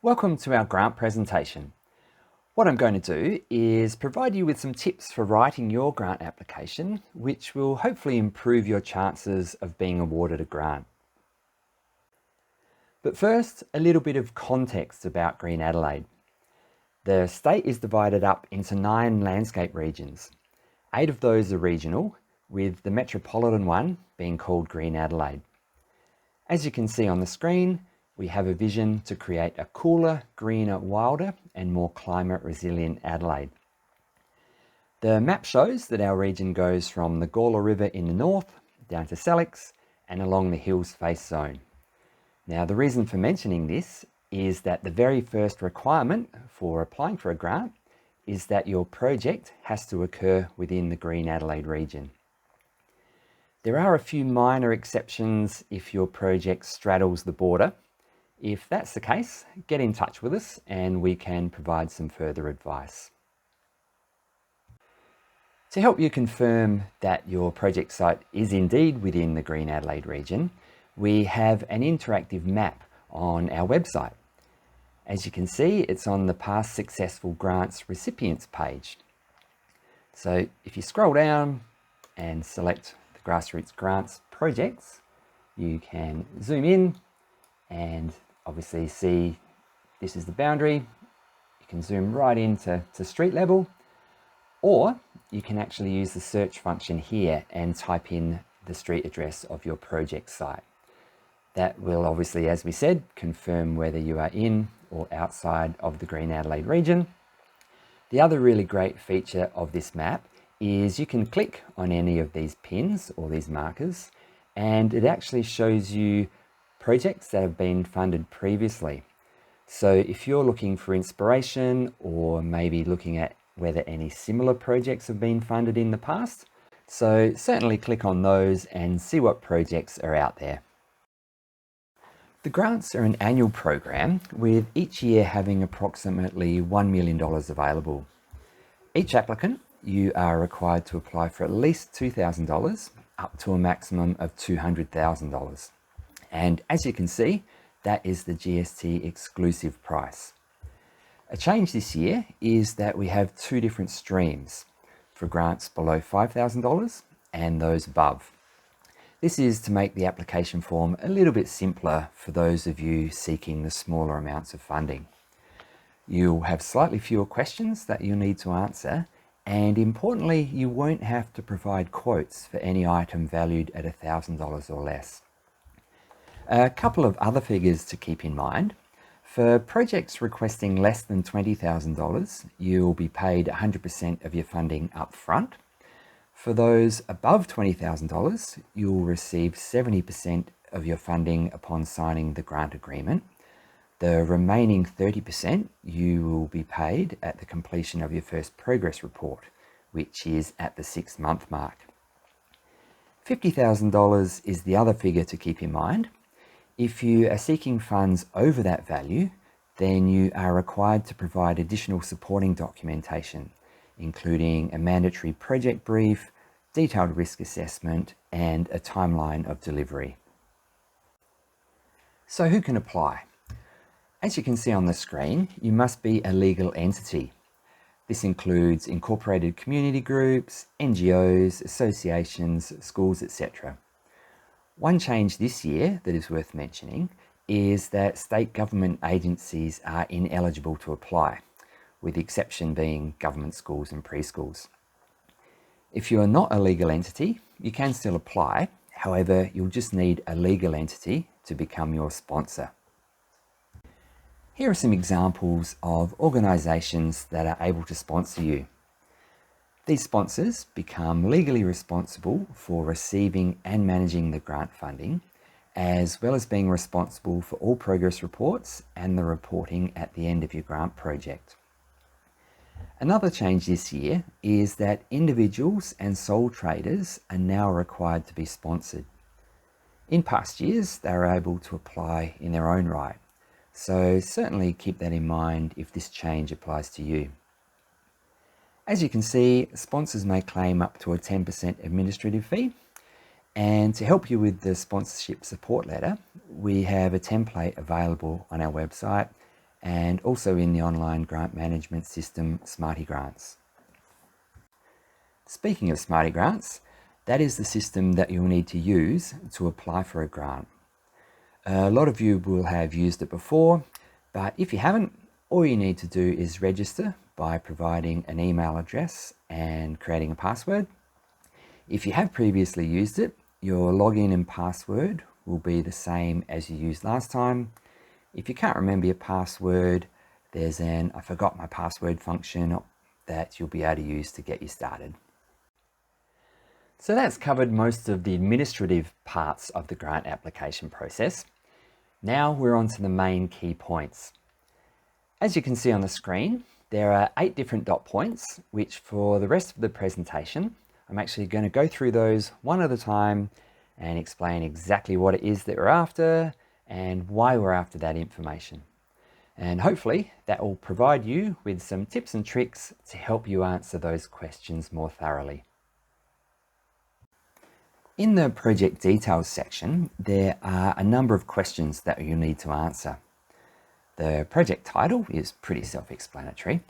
Welcome to our grant presentation. What I'm going to do is provide you with some tips for writing your grant application, which will hopefully improve your chances of being awarded a grant. But first, a little bit of context about Green Adelaide. The state is divided up into 9 landscape regions. 8 of those are regional, with the metropolitan one being called Green Adelaide. As you can see on the screen, we have a vision to create a cooler, greener, wilder and more climate resilient Adelaide. The map shows that our region goes from the Gawler River in the north down to Selix and along the Hills Face zone. Now, the reason for mentioning this is that the very first requirement for applying for a grant is that your project has to occur within the Green Adelaide region. There are a few minor exceptions if your project straddles the border. If that's the case, get in touch with us and we can provide some further advice. To help you confirm that your project site is indeed within the Green Adelaide region, we have an interactive map on our website. As you can see, it's on the Past Successful Grants Recipients page. So if you scroll down and select the Grassroots Grants projects, you can zoom in and obviously see this is the boundary. You can zoom right into street level, or you can actually use the search function here and type in the street address of your project site. That will obviously, as we said, confirm whether you are in or outside of the Green Adelaide region. The other really great feature of this map is you can click on any of these pins or these markers and it actually shows you projects that have been funded previously. So if you're looking for inspiration or maybe looking at whether any similar projects have been funded in the past, so certainly click on those and see what projects are out there. The grants are an annual program with each year having approximately $1 million available. Each applicant, you are required to apply for at least $2,000 up to a maximum of $200,000. And as you can see, that is the GST exclusive price. A change this year is that we have 2 different streams for grants below $5,000 and those above. This is to make the application form a little bit simpler for those of you seeking the smaller amounts of funding. You'll have slightly fewer questions that you'll need to answer, and importantly, you won't have to provide quotes for any item valued at $1,000 or less. A couple of other figures to keep in mind. For projects requesting less than $20,000, you'll be paid 100% of your funding up front. For those above $20,000, you'll receive 70% of your funding upon signing the grant agreement. The remaining 30% you will be paid at the completion of your first progress report, which is at the 6-month mark. $50,000 is the other figure to keep in mind. If you are seeking funds over that value, then you are required to provide additional supporting documentation, including a mandatory project brief, detailed risk assessment, and a timeline of delivery. So who can apply? As you can see on the screen, you must be a legal entity. This includes incorporated community groups, NGOs, associations, schools, etc. One change this year that is worth mentioning is that state government agencies are ineligible to apply, with the exception being government schools and preschools. If you are not a legal entity, you can still apply. However, you'll just need a legal entity to become your sponsor. Here are some examples of organisations that are able to sponsor you. These sponsors become legally responsible for receiving and managing the grant funding, as well as being responsible for all progress reports and the reporting at the end of your grant project. Another change this year is that individuals and sole traders are now required to be sponsored. In past years, they were able to apply in their own right, so certainly keep that in mind if this change applies to you. As you can see, sponsors may claim up to a 10% administrative fee, and to help you with the sponsorship support letter, we have a template available on our website and also in the online grant management system Smarty Grants. Speaking of Smarty Grants, that is the system that you'll need to use to apply for a grant. A lot of you will have used it before, but if you haven't, all you need to do is register by providing an email address and creating a password. If you have previously used it, your login and password will be the same as you used last time. If you can't remember your password, there's an I forgot my password function that you'll be able to use to get you started. So that's covered most of the administrative parts of the grant application process. Now we're on to the main key points. As you can see on the screen, there are 8 different dot points, which for the rest of the presentation, I'm actually going to go through those one at a time and explain exactly what it is that we're after and why we're after that information. And hopefully that will provide you with some tips and tricks to help you answer those questions more thoroughly. In the project details section, there are a number of questions that you'll need to answer. The project title is pretty self-explanatory.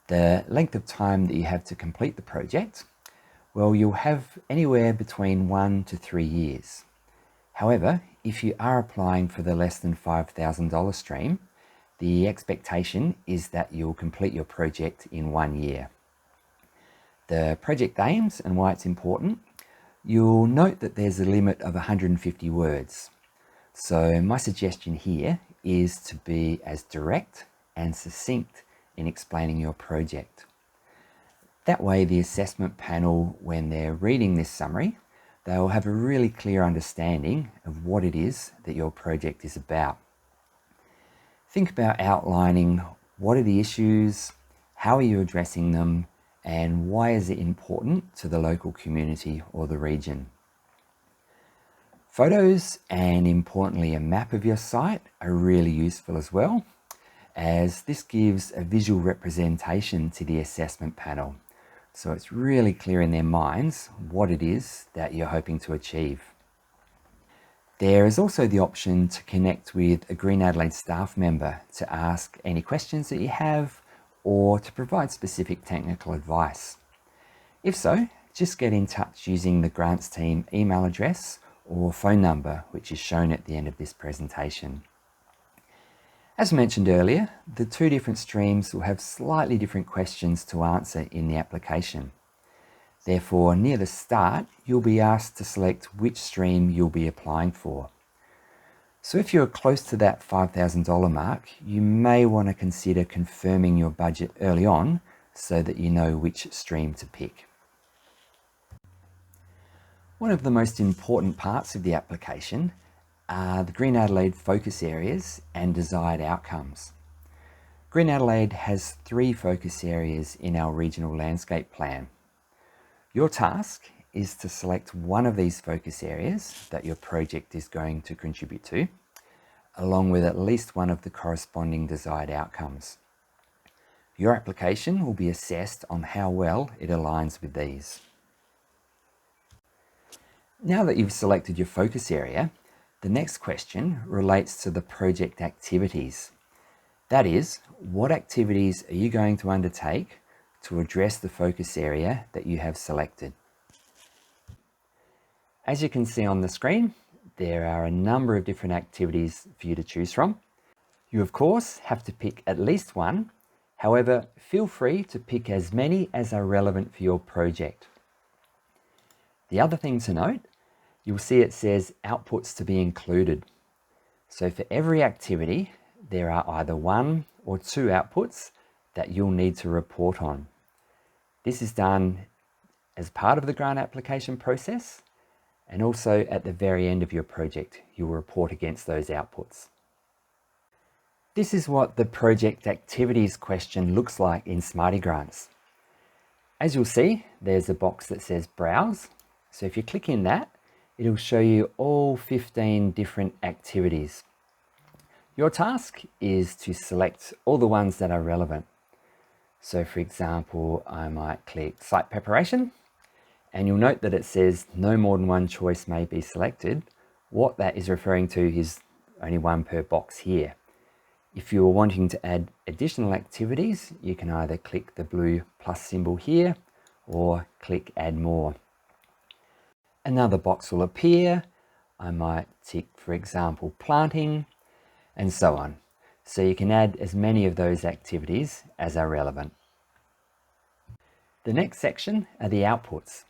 The length of time that you have to complete the project, well, you'll have anywhere between 1 to 3 years. However, if you are applying for the less than $5,000 stream, the expectation is that you'll complete your project in 1 year. The project aims and why it's important. You'll note that there's a limit of 150 words. So my suggestion here is to be as direct and succinct in explaining your project. That way the assessment panel, when they're reading this summary, they'll have a really clear understanding of what it is that your project is about. Think about outlining what are the issues, how are you addressing them, and why is it important to the local community or the region. Photos and importantly a map of your site are really useful as well, as this gives a visual representation to the assessment panel. So it's really clear in their minds what it is that you're hoping to achieve. There is also the option to connect with a Green Adelaide staff member to ask any questions that you have or to provide specific technical advice. If so, just get in touch using the grants team email address or phone number, which is shown at the end of this presentation. As mentioned earlier, the 2 different streams will have slightly different questions to answer in the application. Therefore, near the start, you'll be asked to select which stream you'll be applying for. So if you're close to that $5,000 mark, you may want to consider confirming your budget early on so that you know which stream to pick. One of the most important parts of the application are the Green Adelaide focus areas and desired outcomes. Green Adelaide has 3 focus areas in our regional landscape plan. Your task is to select one of these focus areas that your project is going to contribute to, along with at least one of the corresponding desired outcomes. Your application will be assessed on how well it aligns with these. Now that you've selected your focus area, the next question relates to the project activities. That is, what activities are you going to undertake to address the focus area that you have selected? As you can see on the screen, there are a number of different activities for you to choose from. You of course have to pick at least one. However, feel free to pick as many as are relevant for your project. The other thing to note, you'll see it says outputs to be included. So for every activity, there are either 1 or 2 outputs that you'll need to report on. This is done as part of the grant application process, and also at the very end of your project, you'll report against those outputs. This is what the project activities question looks like in Smarty Grants. As you'll see, there's a box that says Browse. So if you click in that, it'll show you all 15 different activities. Your task is to select all the ones that are relevant. So for example, I might click Site Preparation, and you'll note that it says no more than one choice may be selected. What that is referring to is only one per box here. If you're wanting to add additional activities, you can either click the blue plus symbol here or click Add More. Another box will appear. I might tick, for example, planting, and so on. So you can add as many of those activities as are relevant. The next section are the outputs.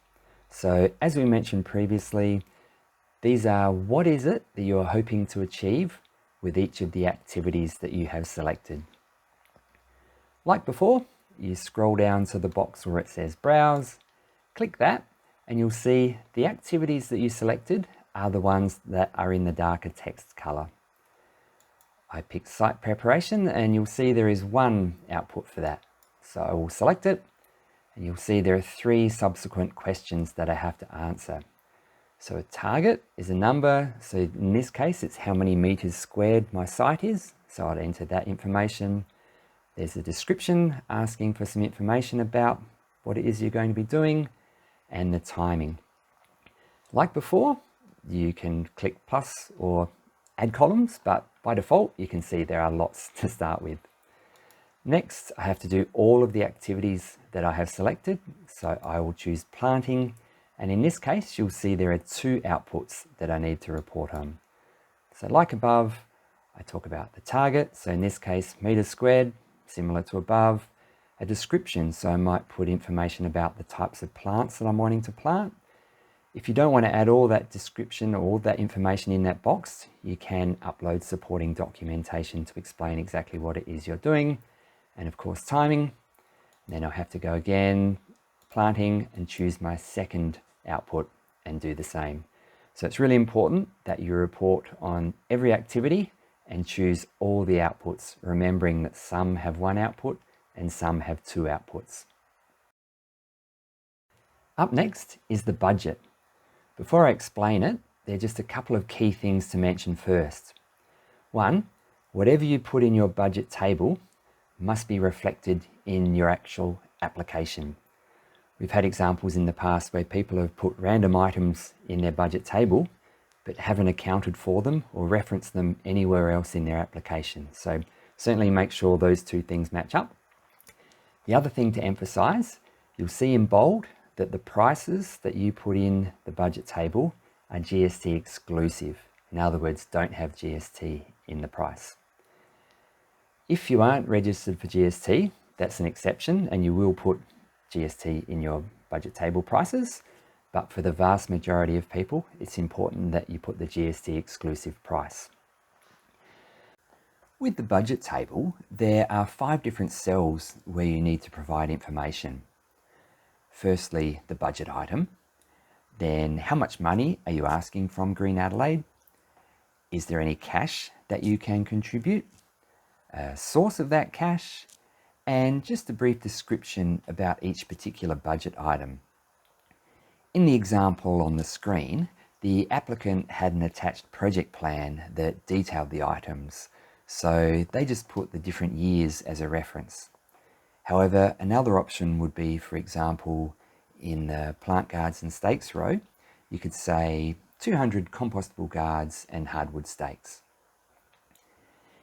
So as we mentioned previously, these are what is it that you're hoping to achieve with each of the activities that you have selected. Like before, you scroll down to the box where it says Browse, click that, and you'll see the activities that you selected are the ones that are in the darker text color. I picked site preparation, and you'll see there is one output for that. So I will select it, and you'll see there are 3 subsequent questions that I have to answer. So a target is a number. So in this case, it's how many meters squared my site is. So I'd enter that information. There's a description asking for some information about what it is you're going to be doing, and the timing. Like before, you can click plus or add columns, but by default, you can see there are lots to start with. Next, I have to do all of the activities that I have selected. So I will choose planting. And in this case, you'll see there are 2 outputs that I need to report on. So like above, I talk about the target. So in this case, meters squared, similar to above. A description, so I might put information about the types of plants that I'm wanting to plant. If you don't want to add all that description or all that information in that box, you can upload supporting documentation to explain exactly what it is you're doing. And of course, timing. Then I'll have to go again, planting, and choose my second output and do the same. So it's really important that you report on every activity and choose all the outputs, remembering that some have 1 output and some have 2 outputs. Up next is the budget. Before I explain it, there are just a couple of key things to mention first. 1, whatever you put in your budget table must be reflected in your actual application. We've had examples in the past where people have put random items in their budget table, but haven't accounted for them or referenced them anywhere else in their application. So certainly make sure those 2 things match up. The other thing to emphasize, you'll see in bold that the prices that you put in the budget table are GST exclusive. In other words, don't have GST in the price. If you aren't registered for GST, that's an exception, and you will put GST in your budget table prices. But for the vast majority of people, it's important that you put the GST exclusive price. With the budget table, there are 5 different cells where you need to provide information. Firstly, the budget item. Then how much money are you asking from Green Adelaide? Is there any cash that you can contribute? A source of that cash? And just a brief description about each particular budget item. In the example on the screen, the applicant had an attached project plan that detailed the items, so they just put the different years as a reference. However, another option would be, for example, in the plant guards and stakes row, you could say 200 compostable guards and hardwood stakes.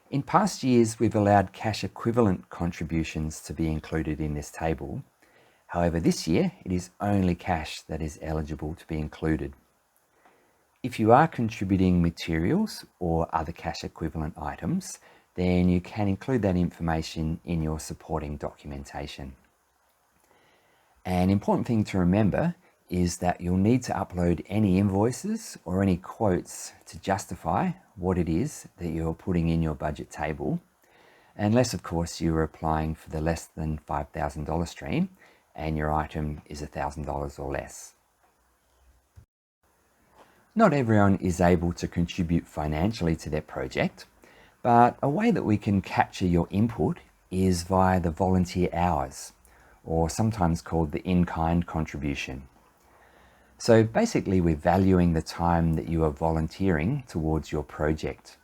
In past years, we've allowed cash equivalent contributions to be included in this table. However, this year, it is only cash that is eligible to be included. If you are contributing materials or other cash equivalent items, then you can include that information in your supporting documentation. An important thing to remember is that you'll need to upload any invoices or any quotes to justify what it is that you're putting in your budget table, unless of course you're applying for the less than $5,000 stream and your item is $1,000 or less. Not everyone is able to contribute financially to their project, but a way that we can capture your input is via the volunteer hours, or sometimes called the in-kind contribution. So basically, we're valuing the time that you are volunteering towards your project.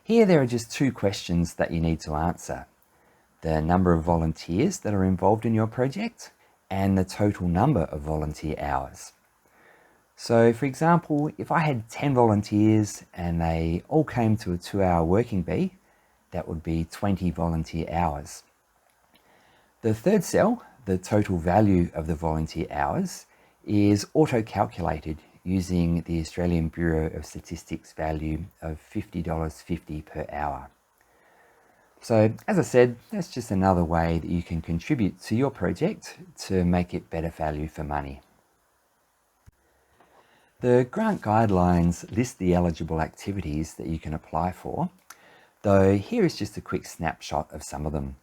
Here there are just 2 questions that you need to answer: the number of volunteers that are involved in your project and the total number of volunteer hours. So for example, if I had 10 volunteers and they all came to a 2-hour working bee, that would be 20 volunteer hours. The third cell, the total value of the volunteer hours, is auto-calculated using the Australian Bureau of Statistics value of $50.50 per hour. So as I said, that's just another way that you can contribute to your project to make it better value for money. The grant guidelines list the eligible activities that you can apply for, though here is just a quick snapshot of some of them.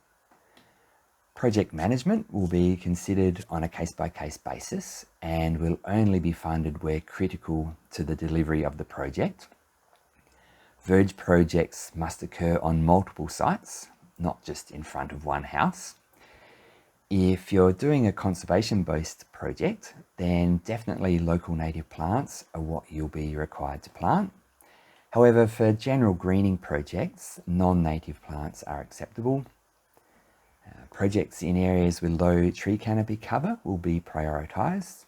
Project management will be considered on a case-by-case basis and will only be funded where critical to the delivery of the project. Verge projects must occur on multiple sites, not just in front of one house. If you're doing a conservation-based project, then definitely local native plants are what you'll be required to plant. However, for general greening projects, non-native plants are acceptable. Projects in areas with low tree canopy cover will be prioritised.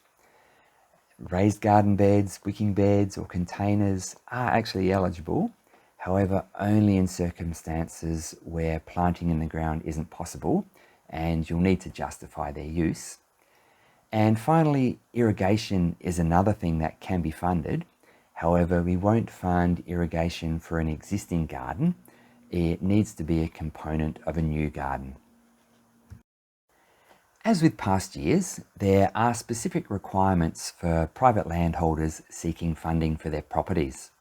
Raised garden beds, wicking beds or containers are actually eligible, however only in circumstances where planting in the ground isn't possible and you'll need to justify their use. And finally, irrigation is another thing that can be funded. However, we won't fund irrigation for an existing garden. It needs to be a component of a new garden. As with past years, there are specific requirements for private landholders seeking funding for their properties.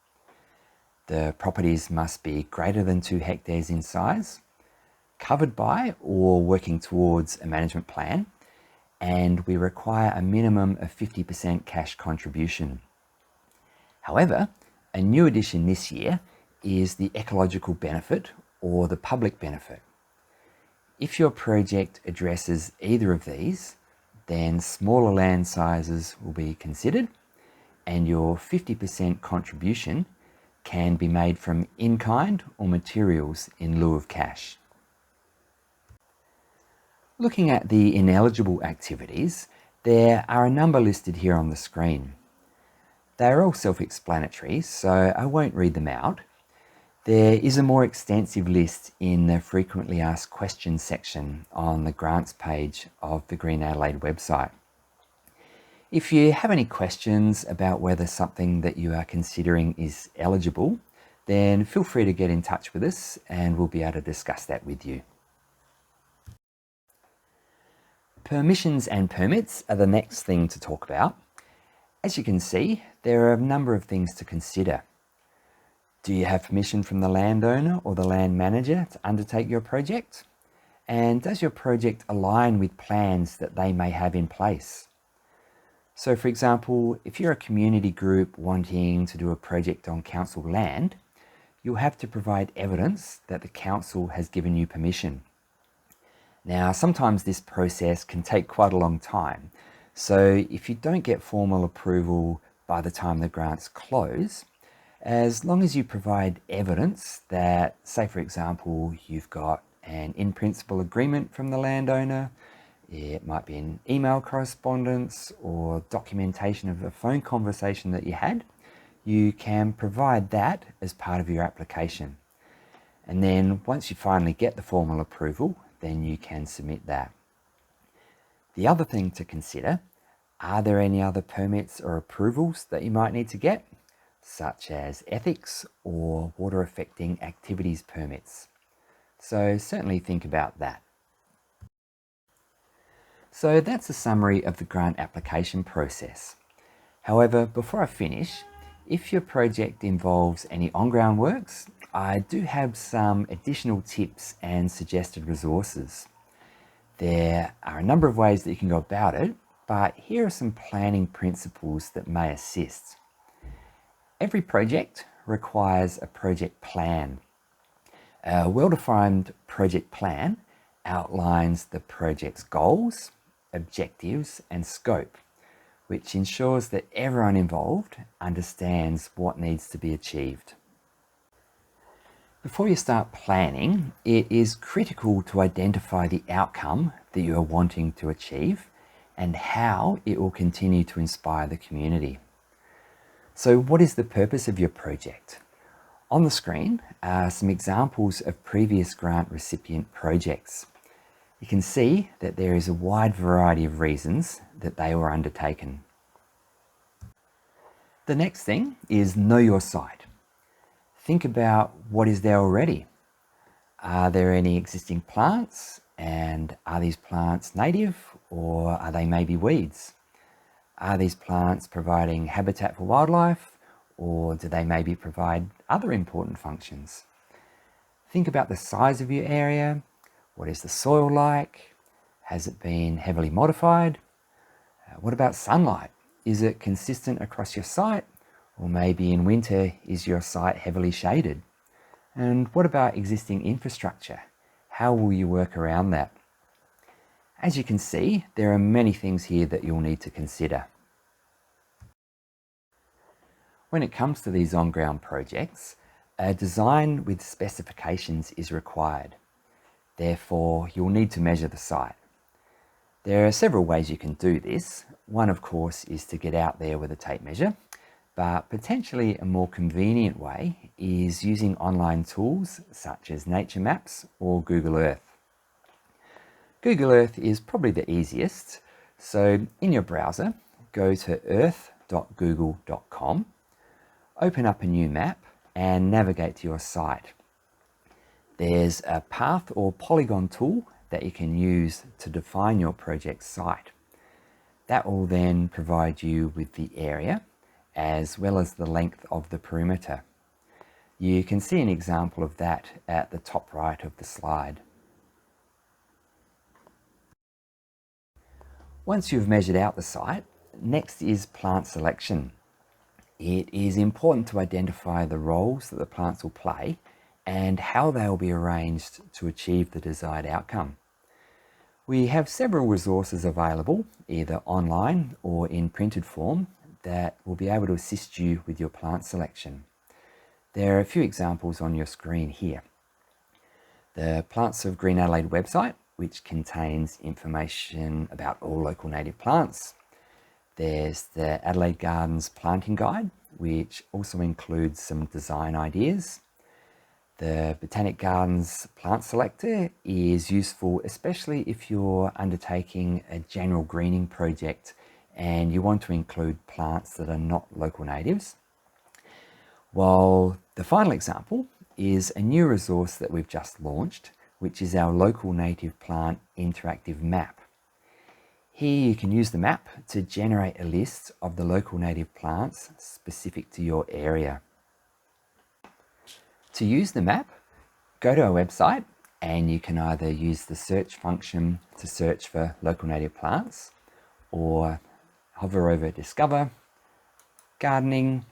The properties must be greater than 2 hectares in size, covered by or working towards a management plan, and we require a minimum of 50% cash contribution. However, a new addition this year is the ecological benefit or the public benefit. If your project addresses either of these, then smaller land sizes will be considered and your 50% contribution can be made from in-kind or materials in lieu of cash. Looking at the ineligible activities, there are a number listed here on the screen. They are all self-explanatory, so I won't read them out. There is a more extensive list in the frequently asked questions section on the grants page of the Green Adelaide website. If you have any questions about whether something that you are considering is eligible, then feel free to get in touch with us and we'll be able to discuss that with you. Permissions and permits are the next thing to talk about. As you can see, there are a number of things to consider. Do you have permission from the landowner or the land manager to undertake your project? And does your project align with plans that they may have in place? So for example, if you're a community group wanting to do a project on council land, you'll have to provide evidence that the council has given you permission. Now, sometimes this process can take quite a long time. So if you don't get formal approval by the time the grants close, as long as you provide evidence that, say for example, you've got an in-principle agreement from the landowner, it might be an email correspondence or documentation of a phone conversation that you had, you can provide that as part of your application. And then once you finally get the formal approval, then you can submit that. The other thing to consider, are there any other permits or approvals that you might need to get, such as ethics or water affecting activities permits? So certainly think about that. So that's a summary of the grant application process. However, before I finish, if your project involves any on-ground works, I do have some additional tips and suggested resources. There are a number of ways that you can go about it, but here are some planning principles that may assist. Every project requires a project plan. A well-defined project plan outlines the project's goals, objectives, and scope, which ensures that everyone involved understands what needs to be achieved. Before you start planning, it is critical to identify the outcome that you are wanting to achieve and how it will continue to inspire the community. So what is the purpose of your project? On the screen are some examples of previous grant recipient projects. You can see that there is a wide variety of reasons that they were undertaken. The next thing is know your site. Think about what is there already. Are there any existing plants, and are these plants native or are they maybe weeds? Are these plants providing habitat for wildlife, or do they maybe provide other important functions? Think about the size of your area. What is the soil like? Has it been heavily modified? What about sunlight? Is it consistent across your site? Or maybe in winter, is your site heavily shaded? And what about existing infrastructure? How will you work around that? As you can see, there are many things here that you'll need to consider. When it comes to these on-ground projects, a design with specifications is required. Therefore, you'll need to measure the site. There are several ways you can do this. One, of course, is to get out there with a tape measure, but potentially a more convenient way is using online tools such as nature maps or Google Earth. Google Earth is probably the easiest. So in your browser, go to earth.google.com, open up a new map and navigate to your site. There's a path or polygon tool that you can use to define your project site. That will then provide you with the area as well as the length of the perimeter. You can see an example of that at the top right of the slide. Once you've measured out the site, next is plant selection. It is important to identify the roles that the plants will play and how they will be arranged to achieve the desired outcome. We have several resources available, either online or in printed form, that will be able to assist you with your plant selection. There are a few examples on your screen here. The Plants of Green Adelaide website, which contains information about all local native plants. There's the Adelaide Gardens Planting Guide, which also includes some design ideas. The Botanic Gardens Plant Selector is useful, especially if you're undertaking a general greening project and you want to include plants that are not local natives. While the final example is a new resource that we've just launched, which is our local native plant interactive map. Here you can use the map to generate a list of the local native plants specific to your area. To use the map, go to our website and you can either use the search function to search for local native plants, or hover over Discover, Gardening,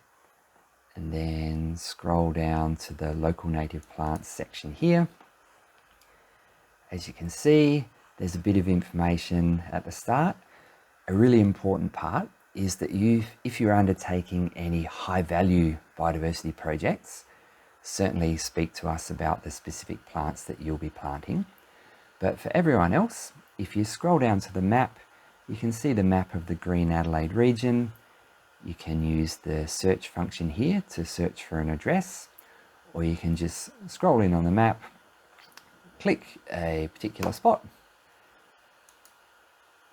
and then scroll down to the local native plants section here. As you can see, there's a bit of information at the start. A really important part is that if you're undertaking any high value biodiversity projects, certainly speak to us about the specific plants that you'll be planting. But for everyone else, if you scroll down to the map, you can see the map of the Green Adelaide region. You can use the search function here to search for an address, or you can just scroll in on the map, click a particular spot,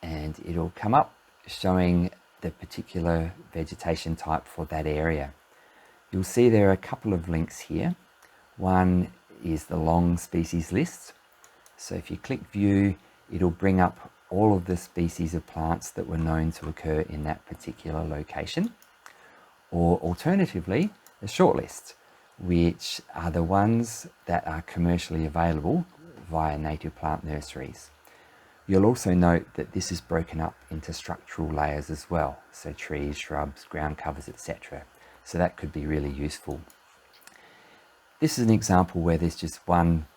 and it'll come up showing the particular vegetation type for that area. You'll see there are a couple of links here. One is the long species list. So if you click view, it'll bring up all of the species of plants that were known to occur in that particular location. Or alternatively, a shortlist, which are the ones that are commercially available via native plant nurseries. You'll also note that this is broken up into structural layers as well, so trees, shrubs, ground covers, etc. So that could be really useful. This is an example where there's just one,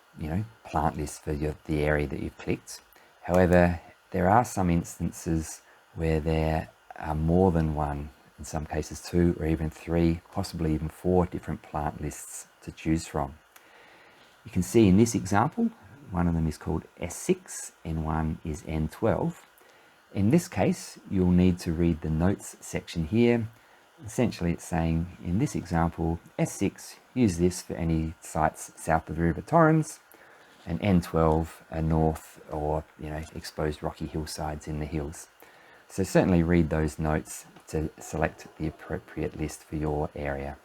plant list for the area that you've clicked. However, there are some instances where there are more than one, in some cases 2 or even 3, possibly even 4 different plant lists to choose from. You can see in this example, one of them is called S6 and one is N12. In this case, you'll need to read the notes section here Essentially it's saying in this example, S6, use this for any sites south of the River Torrens, and N12 are north or exposed rocky hillsides in the hills. So certainly read those notes to select the appropriate list for your area.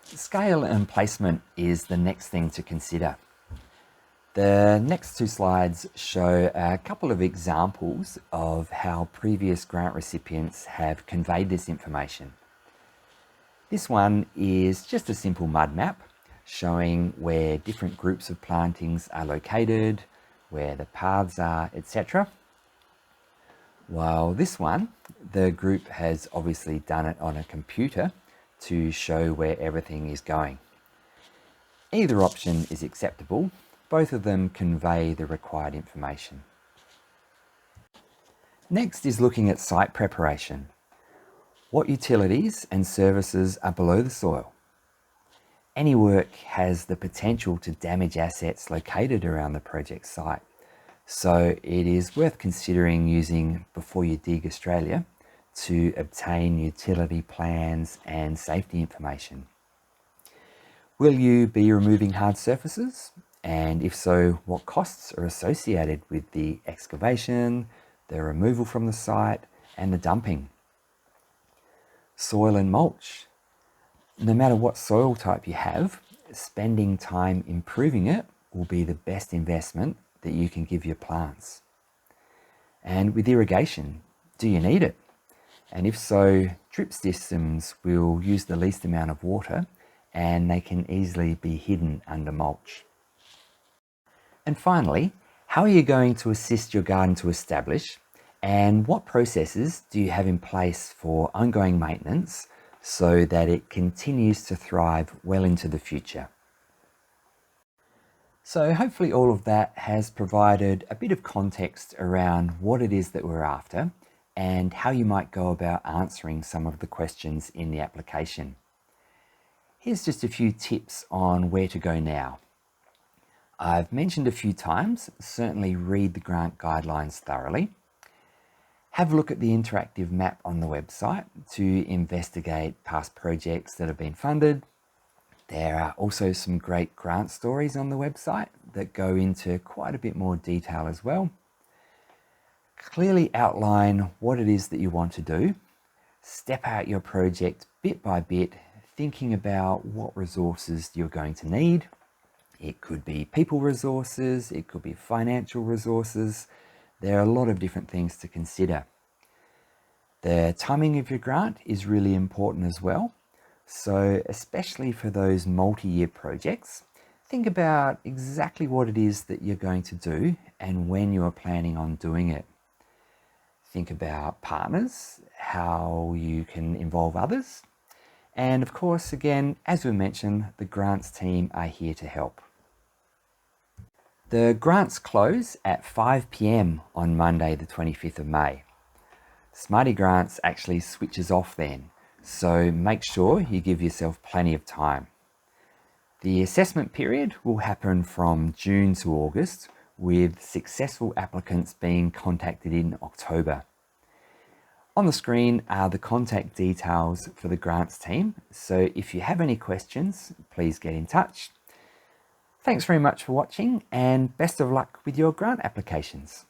Scale and placement is the next thing to consider. The next two slides show a couple of examples of how previous grant recipients have conveyed this information. This one is just a simple mud map showing where different groups of plantings are located, where the paths are, etc. While this one, the group has obviously done it on a computer to show where everything is going. Either option is acceptable. Both of them convey the required information. Next is looking at site preparation. What utilities and services are below the soil? Any work has the potential to damage assets located around the project site, so it is worth considering using Before You Dig Australia to obtain utility plans and safety information. Will you be removing hard surfaces? And if so, what costs are associated with the excavation, the removal from the site, and the dumping? Soil and mulch. No matter what soil type you have, spending time improving it will be the best investment that you can give your plants. And with irrigation, do you need it? And if so, drip systems will use the least amount of water and they can easily be hidden under mulch. And finally, how are you going to assist your garden to establish, and what processes do you have in place for ongoing maintenance so that it continues to thrive well into the future? So hopefully all of that has provided a bit of context around what it is that we're after and how you might go about answering some of the questions in the application. Here's just a few tips on where to go now. I've mentioned a few times, certainly read the grant guidelines thoroughly. Have a look at the interactive map on the website to investigate past projects that have been funded. There are also some great grant stories on the website that go into quite a bit more detail as well. Clearly outline what it is that you want to do. Step out your project bit by bit, thinking about what resources you're going to need. It could be people resources, it could be financial resources. There are a lot of different things to consider. The timing of your grant is really important as well. So especially for those multi-year projects, think about exactly what it is that you're going to do and when you are planning on doing it. Think about partners, how you can involve others. And of course, again, as we mentioned, the grants team are here to help. The grants close at 5 p.m. on Monday the 25th of May. Smarty Grants actually switches off then, so make sure you give yourself plenty of time. The assessment period will happen from June to August, with successful applicants being contacted in October. On the screen are the contact details for the grants team, so if you have any questions, please get in touch. Thanks very much for watching and best of luck with your grant applications.